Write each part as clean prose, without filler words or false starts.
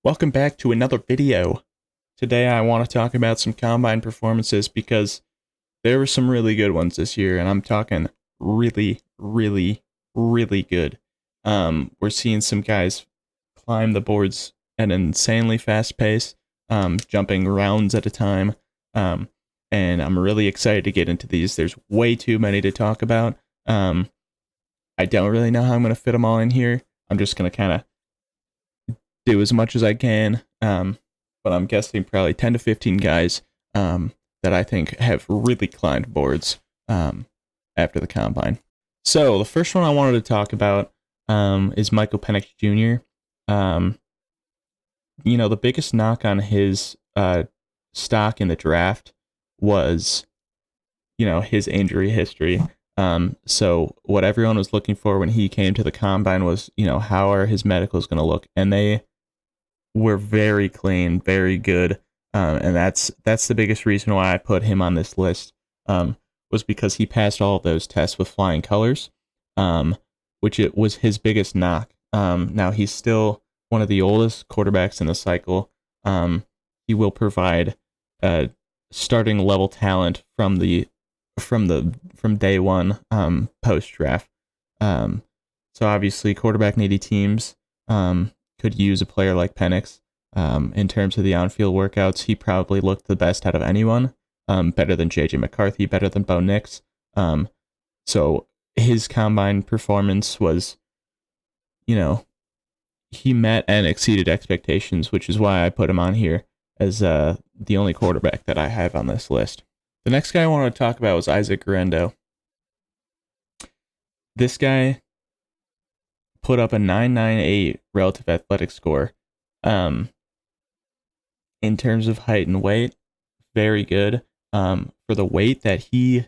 Welcome back to another video. Today I want to talk about some combine performances because there were some really good ones this year, and I'm talking really good. We're seeing some guys climb the boards at an insanely fast pace, jumping rounds at a time, and I'm really excited to get into these. There's way too many to talk about. I don't really know how I'm going to fit them all in here. I'm just going to kind of do as much as I can, but I'm guessing probably 10 to 15 guys that I think have really climbed boards after the combine. So the first one I wanted to talk about is Michael Penix Jr. The biggest knock on his stock in the draft was, his injury history. So what everyone was looking for when he came to the combine was, how are his medicals going to look? And they were very clean, very good, and that's the biggest reason why I put him on this list. Was because he passed all of those tests with flying colors, which it was his biggest knock. Now he's still one of the oldest quarterbacks in the cycle. He will provide starting level talent from day one, post draft. So obviously quarterback needy teams could use a player like Penix. In terms of the on-field workouts, he probably looked the best out of anyone. Better than JJ McCarthy, better than Bo Nix. So his combine performance was, he met and exceeded expectations, which is why I put him on here as the only quarterback that I have on this list. The next guy I want to talk about was Isaac Guerendo. This guy put up a 998 relative athletic score. In terms of height and weight, very good. For the weight that he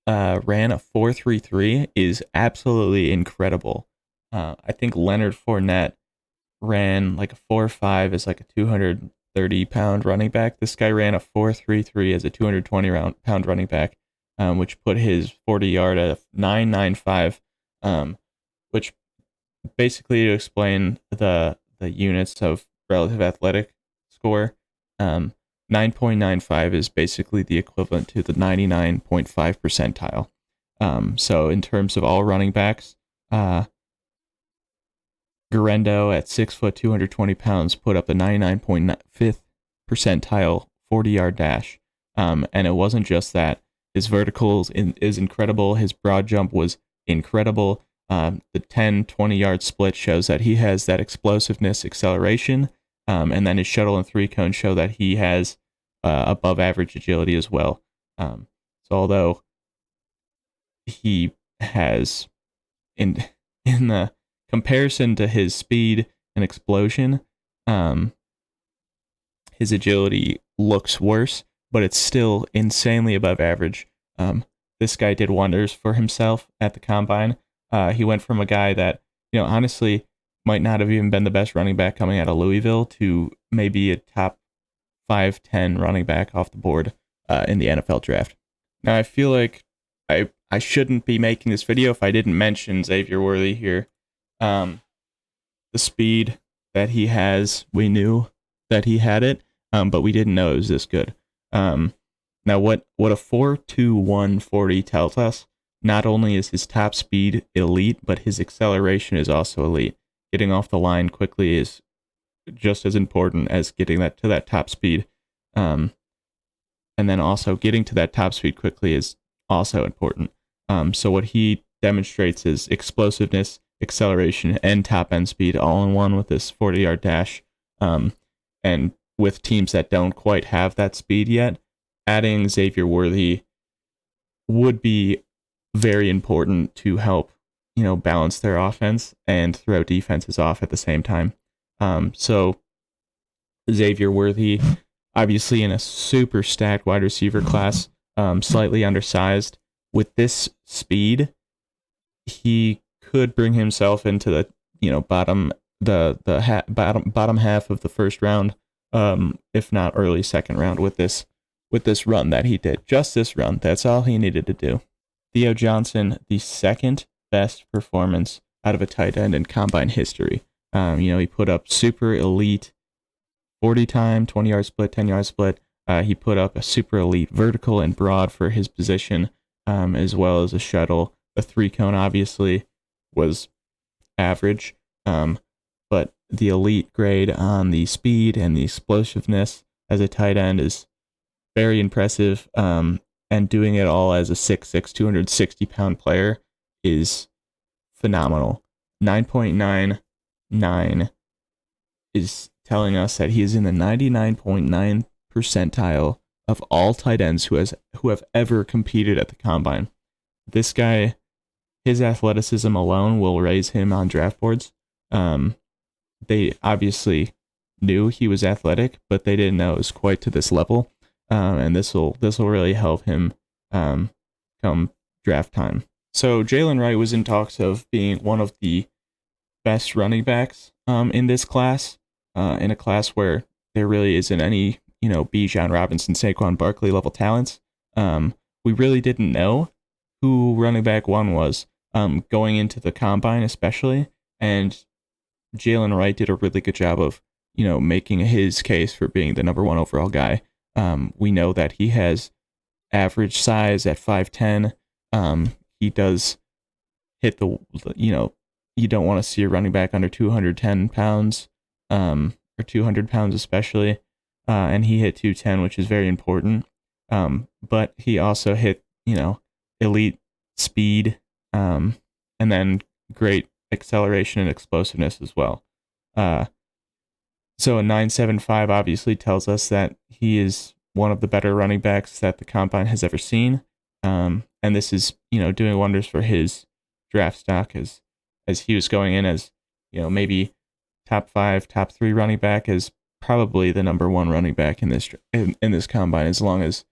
ran, a 4.33 is absolutely incredible. I think Leonard Fournette ran like a 4.5 as like a 230-pound running back. This guy ran a 4.33 as a 220-pound running back, which put his 40-yard at a 9.95, which basically, to explain the units of relative athletic score, 9.95 is basically the equivalent to the 99.5 percentile. So in terms of all running backs, Guerendo at 6 foot 220 pounds put up a 99.5th percentile 40-yard dash. And it wasn't just that. His verticals is incredible. His broad jump was incredible. The 10-20 yard split shows that he has that explosiveness, acceleration, and then his shuttle and three cone show that he has above average agility as well. So although he has, in the comparison to his speed and explosion, his agility looks worse, but it's still insanely above average. This guy did wonders for himself at the combine. He went from a guy that, honestly might not have even been the best running back coming out of Louisville to maybe a top 5-10 running back off the board in the NFL draft. Now, I feel like I shouldn't be making this video if I didn't mention Xavier Worthy here. The speed that he has, we knew that he had it, but we didn't know it was this good. Now, what a 4.21 40 tells us, not only is his top speed elite, but his acceleration is also elite. Getting off the line quickly is just as important as getting that to that top speed. And then also getting to that top speed quickly is also important. So what he demonstrates is explosiveness, acceleration, and top end speed all in one with this 40-yard dash. And with teams that don't quite have that speed yet, adding Xavier Worthy would be very important to help, balance their offense and throw defenses off at the same time. So Xavier Worthy, obviously in a super stacked wide receiver class, slightly undersized. With this speed, he could bring himself into the bottom half of the first round, if not early second round with this run that he did. Just this run, that's all he needed to do. Theo Johnson, the second best performance out of a tight end in combine history. He put up super elite 40 time, 20-yard split, 10-yard split. He put up a super elite vertical and broad for his position, as well as a shuttle. A 3-cone obviously was average, but the elite grade on the speed and the explosiveness as a tight end is very impressive. And doing it all as a 6'6", 260-pound player is phenomenal. 9.99 is telling us that he is in the 99.9 percentile of all tight ends who have ever competed at the combine. This guy, his athleticism alone will raise him on draft boards. They obviously knew he was athletic, but they didn't know it was quite to this level. And this will really help him come draft time. So Jalen Wright was in talks of being one of the best running backs in this class, in a class where there really isn't any, Bijan Robinson, Saquon Barkley level talents. We really didn't know who running back 1 was going into the combine especially, and Jalen Wright did a really good job of, making his case for being the number 1 overall guy. We know that he has average size at 5'10". He does hit the, you don't want to see a running back under 210 pounds, or 200 pounds especially. And he hit 210, which is very important. But he also hit, elite speed, and then great acceleration and explosiveness as well. So a 9.75 obviously tells us that he is one of the better running backs that the combine has ever seen. And this is, doing wonders for his draft stock as he was going in as, maybe top 5, top 3 running back, as probably the number 1 running back in this combine, as long as,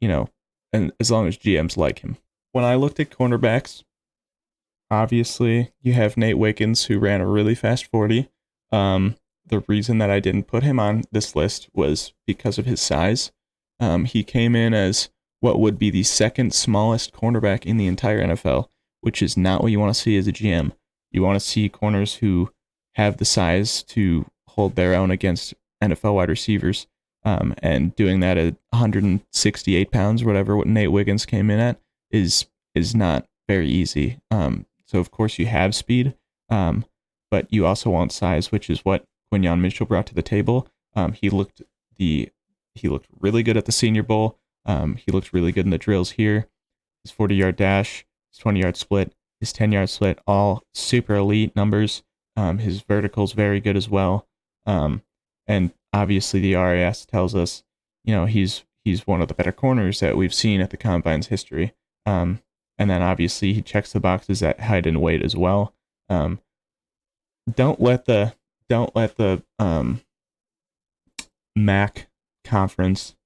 and as long as GMs like him. When I looked at cornerbacks, obviously you have Nate Wiggins, who ran a really fast 40. The reason that I didn't put him on this list was because of his size. He came in as what would be the second smallest cornerback in the entire NFL, which is not what you want to see as a GM. You want to see corners who have the size to hold their own against NFL wide receivers. And doing that at 168 pounds, whatever what Nate Wiggins came in at, is not very easy. So of course you have speed, but you also want size, which is what Quinyon Mitchell brought to the table. He looked really good at the Senior Bowl. He looked really good in the drills here. His 40-yard dash, his 20-yard split, his 10-yard split, all super elite numbers. His vertical's very good as well. And obviously the RAS tells us, he's one of the better corners that we've seen at the combine's history. And then obviously he checks the boxes at height and weight as well. Don't let the MAC conference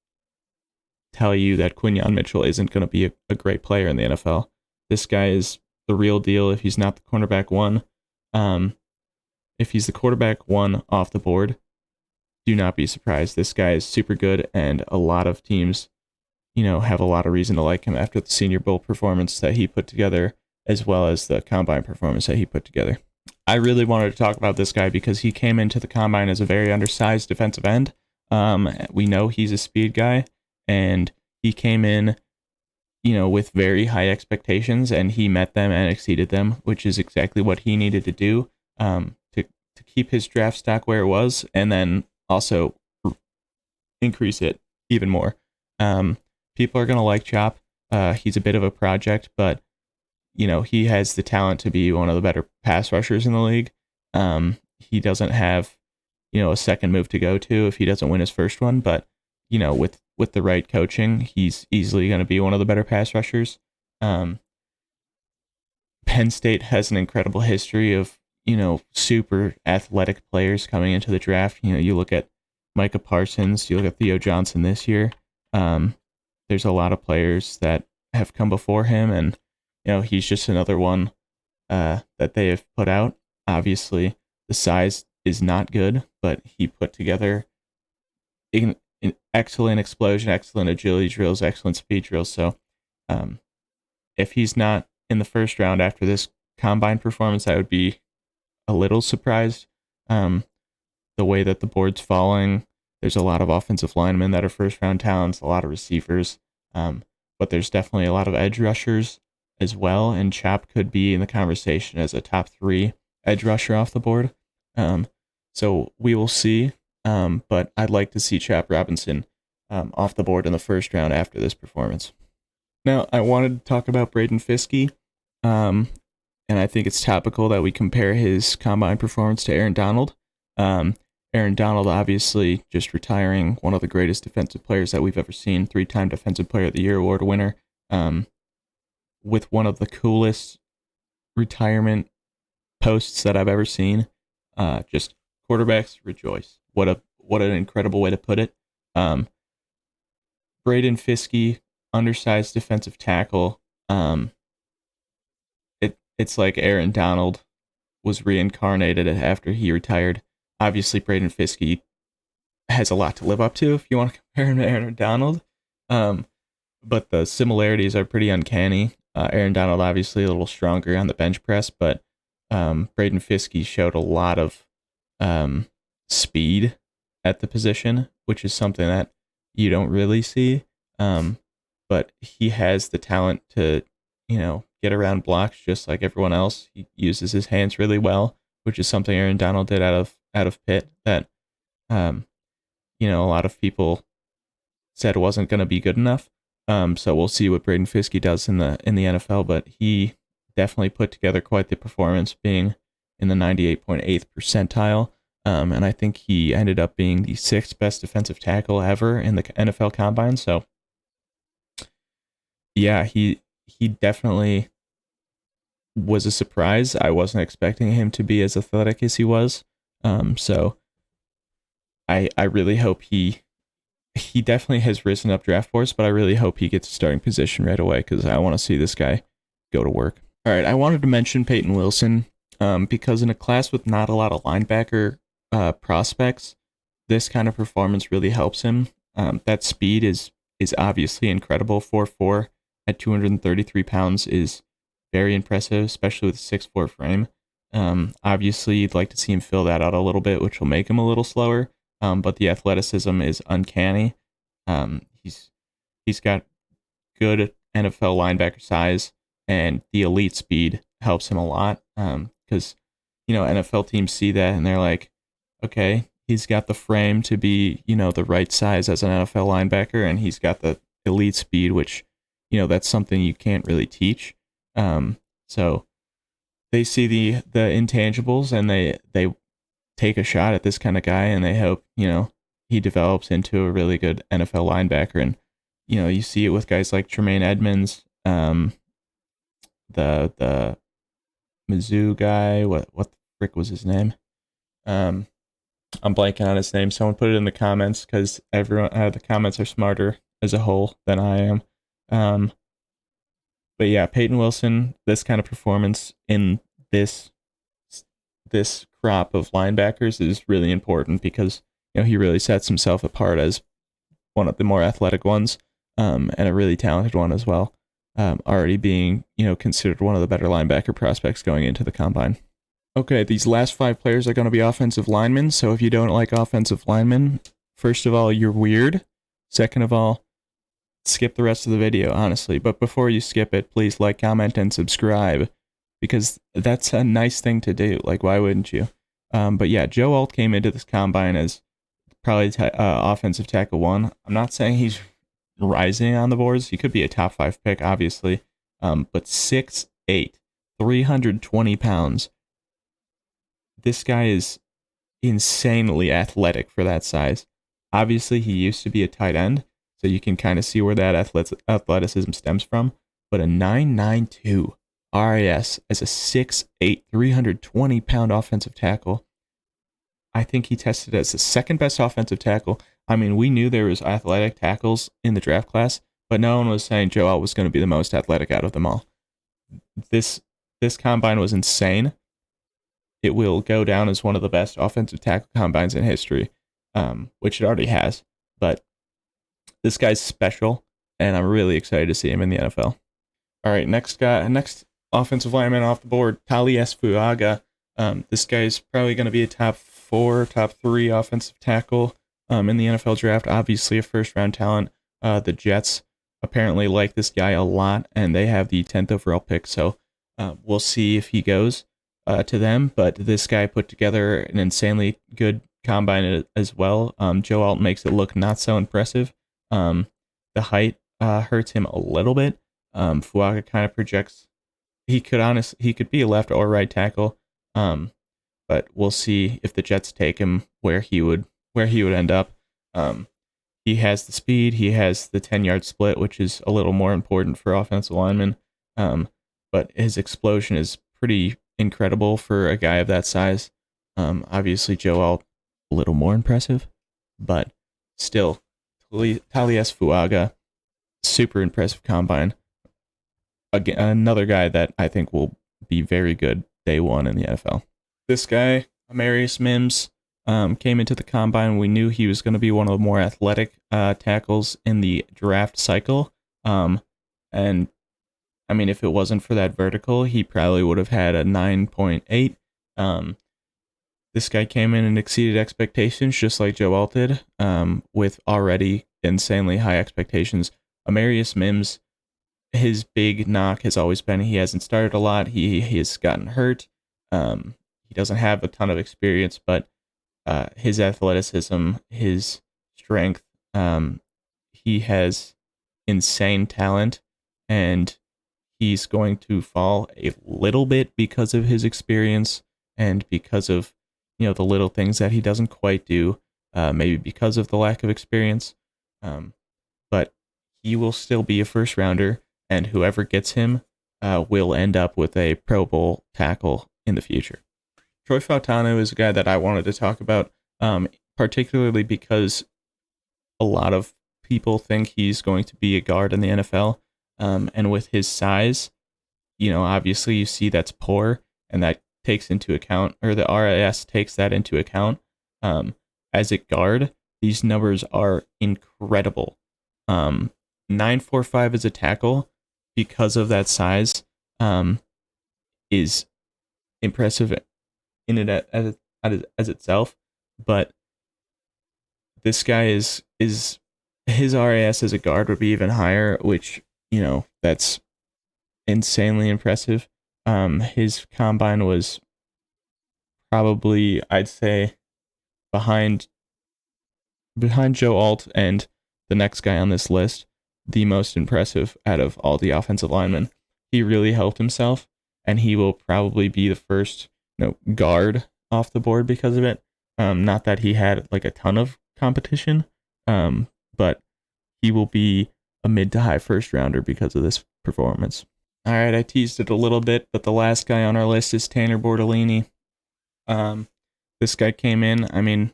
tell you that Quinyon Mitchell isn't going to be a great player in the NFL. This guy is the real deal if he's not the cornerback 1. If he's the quarterback 1 off the board, do not be surprised. This guy is super good, and a lot of teams, have a lot of reason to like him after the Senior Bowl performance that he put together, as well as the combine performance that he put together. I really wanted to talk about this guy because he came into the combine as a very undersized defensive end. We know he's a speed guy, and he came in, with very high expectations, and he met them and exceeded them, which is exactly what he needed to do to keep his draft stock where it was, and then also increase it even more. People are going to like Chop. He's a bit of a project, but he has the talent to be one of the better pass rushers in the league. He doesn't have, a second move to go to if he doesn't win his first one, but with the right coaching, he's easily going to be one of the better pass rushers. Penn State has an incredible history of, super athletic players coming into the draft. You look at Micah Parsons, you look at Theo Johnson this year. There's a lot of players that have come before him, and he's just another one that they have put out. Obviously, the size is not good, but he put together an excellent explosion, excellent agility drills, excellent speed drills. So if he's not in the first round after this combine performance, I would be a little surprised. The way that the board's falling, There's a lot of offensive linemen that are first round talents, a lot of receivers, but there's definitely a lot of edge rushers as well. And Chap could be in the conversation as a top 3 edge rusher off the board. So we will see. But I'd like to see Chap Robinson off the board in the first round after this performance. Now, I wanted to talk about Braden Fiske, and I think it's topical that we compare his combine performance to Aaron Donald. Aaron Donald, obviously, just retiring, one of the greatest defensive players that we've ever seen, 3-time Defensive Player of the Year award winner, with one of the coolest retirement posts that I've ever seen. Just quarterbacks rejoice. What an incredible way to put it. Braden Fiske, undersized defensive tackle. It's like Aaron Donald was reincarnated after he retired. Obviously, Braden Fiske has a lot to live up to if you want to compare him to Aaron Donald. But the similarities are pretty uncanny. Aaron Donald obviously a little stronger on the bench press, but Braden Fiske showed a lot of speed at the position, which is something that you don't really see. But he has the talent to, get around blocks just like everyone else. He uses his hands really well, which is something Aaron Donald did out of Pitt that, a lot of people said wasn't going to be good enough. So we'll see what Braden Fiske does in the NFL, but he definitely put together quite the performance, being in the 98.8th percentile. And I think he ended up being the 6th best defensive tackle ever in the NFL Combine. So, yeah, he definitely was a surprise. I wasn't expecting him to be as athletic as he was. So I really hope he definitely has risen up draft boards, but I really hope he gets a starting position right away because I want to see this guy go to work. All right, I wanted to mention Peyton Wilson because in a class with not a lot of linebacker prospects, this kind of performance really helps him. That speed is obviously incredible. 4'4" at 233 pounds is very impressive, especially with a 6'4" frame. Obviously, you'd like to see him fill that out a little bit, which will make him a little slower. But the athleticism is uncanny. He's got good NFL linebacker size, and the elite speed helps him a lot. Because NFL teams see that and they're like, okay, he's got the frame to be the right size as an NFL linebacker, and he's got the elite speed, which that's something you can't really teach. So they see the intangibles and they take a shot at this kind of guy, and they hope he develops into a really good NFL linebacker. And you see it with guys like Tremaine Edmonds, the Mizzou guy. What the frick was his name? I'm blanking on his name. Someone put it in the comments because everyone the comments are smarter as a whole than I am. But yeah, Peyton Wilson, this kind of performance in this crop of linebackers is really important because he really sets himself apart as one of the more athletic ones, and a really talented one as well. Already being considered one of the better linebacker prospects going into the combine. Okay, these last 5 players are going to be offensive linemen. So if you don't like offensive linemen, first of all, you're weird. Second of all, skip the rest of the video, honestly. But before you skip it, please like, comment, and subscribe, because that's a nice thing to do. Like, why wouldn't you? But yeah, Joe Alt came into this combine as probably offensive tackle 1. I'm not saying he's rising on the boards. He could be a top 5 pick, obviously. But 6'8", 320 pounds. This guy is insanely athletic for that size. Obviously, he used to be a tight end, so you can kind of see where that athleticism stems from. But a 9.92 RAS as a 6'8", 320-pound offensive tackle. I think he tested as the 2nd best offensive tackle. I mean, we knew there was athletic tackles in the draft class, but no one was saying Joe Alt was going to be the most athletic out of them all. This combine was insane. It will go down as one of the best offensive tackle combines in history, which it already has. But this guy's special, and I'm really excited to see him in the NFL. All right, next offensive lineman off the board, Tali Esfuaga. This guy's probably going to be a top 4, top 3 offensive tackle. in the NFL draft. Obviously, a first round talent. The Jets apparently like this guy a lot, and they have the 10th overall pick. So we'll see if he goes to them. But this guy put together an insanely good combine as well. Joe Alt makes it look not so impressive. The height hurts him a little bit. Fuaga kind of projects he could be a left or right tackle. But we'll see if the Jets take him where he would end up. He has the speed, he has the 10-yard split, which is a little more important for offensive linemen. But his explosion is pretty incredible for a guy of that size. Obviously Joe Alt a little more impressive, but still Taliese Fuaga, super impressive combine. Again, another guy that I think will be very good day one in the NFL. This guy, Amarius Mims, came into the combine. We knew he was going to be one of the more athletic tackles in the draft cycle. And I mean, if it wasn't for that vertical, he probably would have had a 9.8. This guy came in and exceeded expectations, just like Joe Alt did, with already insanely high expectations. Amarius Mims, his big knock has always been he hasn't started a lot. He has gotten hurt. He doesn't have a ton of experience, but his athleticism, his strength, he has insane talent, and he's going to fall a little bit because of his experience and because of the little things that he doesn't quite do, maybe because of the lack of experience. But he will still be a first rounder, and whoever gets him will end up with a Pro Bowl tackle in the future. Troy Fautanu is a guy that I wanted to talk about, particularly because a lot of people think he's going to be a guard in the NFL. And with his size, obviously you see that's poor, and that takes into account, or the RAS takes that into account. As a guard, these numbers are incredible. 9.45 as a tackle, because of that size, is impressive in it as itself, but this guy is his RAS as a guard would be even higher, which that's insanely impressive. His combine was probably, I'd say, behind Joe Alt and the next guy on this list, the most impressive out of all the offensive linemen. He really helped himself, and he will probably be the first guard off the board because of it. Not that he had like a ton of competition, but he will be a mid to high first rounder because of this performance. All right, I teased it a little bit, but the last guy on our list is Tanner Bortolini. This guy came in,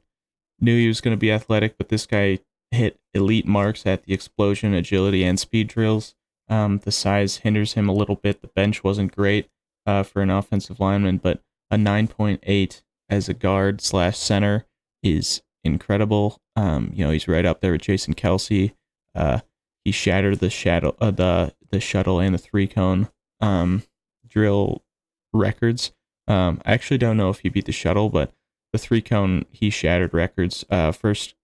knew he was going to be athletic, but this guy hit elite marks at the explosion, agility, and speed drills. The size hinders him a little bit. The bench wasn't great for an offensive lineman, but a 9.8 as a guard / center is incredible. He's right up there with Jason Kelce. He shattered the shuttle and the 3-cone drill records. I actually don't know if he beat the shuttle, but the 3-cone he shattered records. First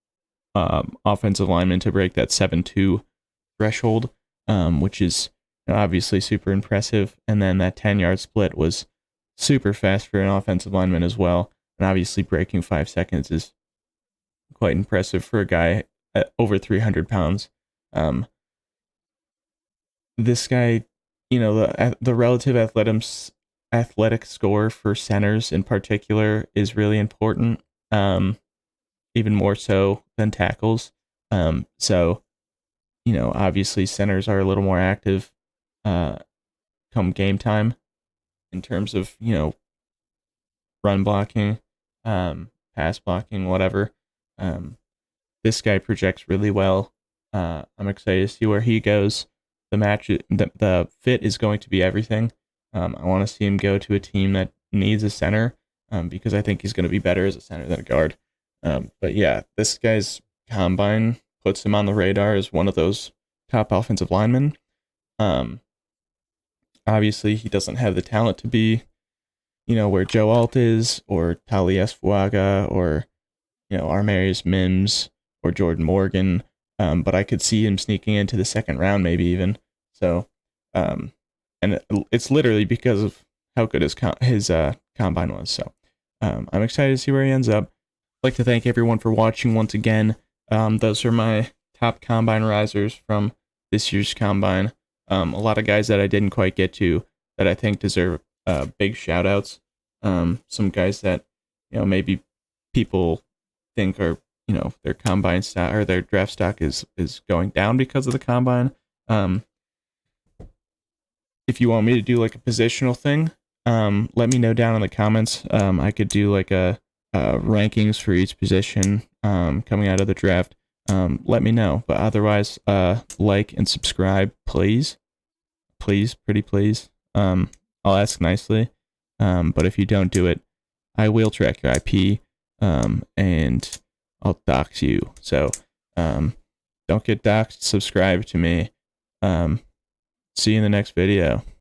offensive lineman to break that 7.2 threshold, which is obviously super impressive. And then that 10-yard split was super fast for an offensive lineman as well. And obviously breaking 5 seconds is quite impressive for a guy at over 300 pounds. This guy, the relative athletic score for centers in particular is really important, even more so than tackles. So, obviously centers are a little more active come game time in terms of, run blocking, pass blocking, whatever. This guy projects really well. I'm excited to see where he goes. The fit is going to be everything. I want to see him go to a team that needs a center, because I think he's going to be better as a center than a guard. But yeah, this guy's combine puts him on the radar as one of those top offensive linemen. Obviously, he doesn't have the talent to be, where Joe Alt is, or Taliese Fuaga, or, Armarius Mims, or Jordan Morgan. But I could see him sneaking into the second round, maybe even. So, and it's literally because of how good his combine was. So, I'm excited to see where he ends up. I'd like to thank everyone for watching once again. Those are my top combine risers from this year's combine. A lot of guys that I didn't quite get to that I think deserve big shout outs. Some guys that, maybe people think are, their combine stock or their draft stock is going down because of the combine. If you want me to do like a positional thing, let me know down in the comments. I could do like a rankings for each position coming out of the draft. Let me know. But otherwise, like and subscribe, please. Please, pretty please. I'll ask nicely. But if you don't do it, I will track your IP, and I'll dox you. So, don't get doxed. Subscribe to me. See you in the next video.